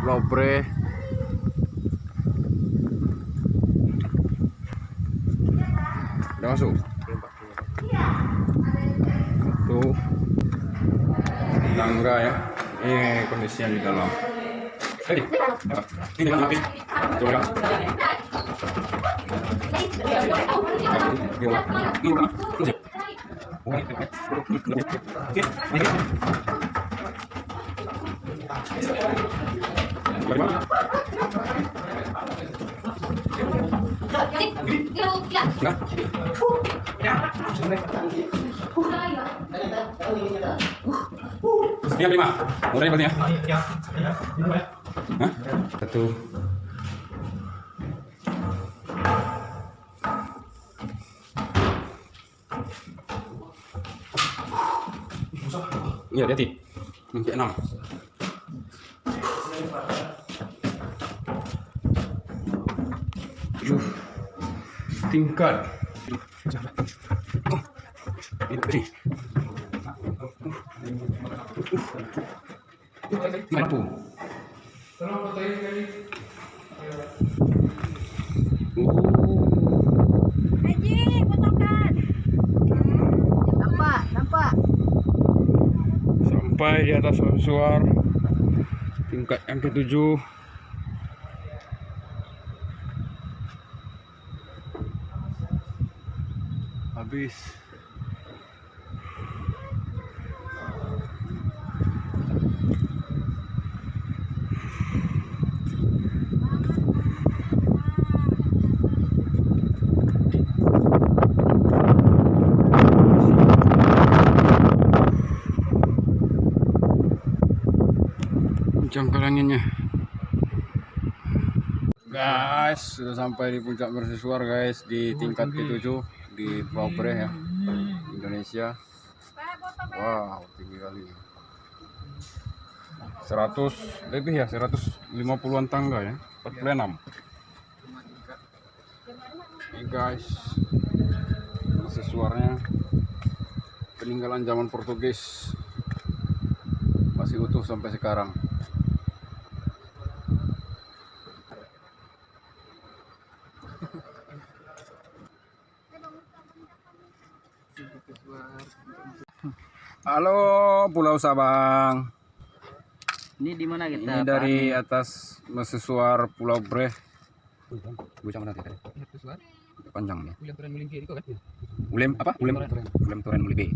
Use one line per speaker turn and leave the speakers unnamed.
Pulau Bre. Udah masuk. Tuh tangga ya. Ini kondisinya di dalam. Ini nanti. Coba. Dia prima, murahnya berarti ya? Hah? Satu. Iya, hati. Sampai 6. Tingkat. Ini. Mampu.
Haji, fotokan. Nampak.
Sampai di atas suar tingkat yang ke-7. Habis. Jangkar anginnya, guys. Sudah sampai di puncak mercusuar, guys, di tingkat ke-7 di Pulau Bre ya, Indonesia. Wow, tinggi kali. 100 lebih ya, 150-an tangga ya, 46. Ini guys, mercusuarnya peninggalan zaman Portugis, masih utuh sampai sekarang. Halo Pulau Sabang.
Ini di mana kita?
Ini dari atas mercusuar Pulau Bre. Panjang nih. Ulem apa? Ulem Turen Mulike.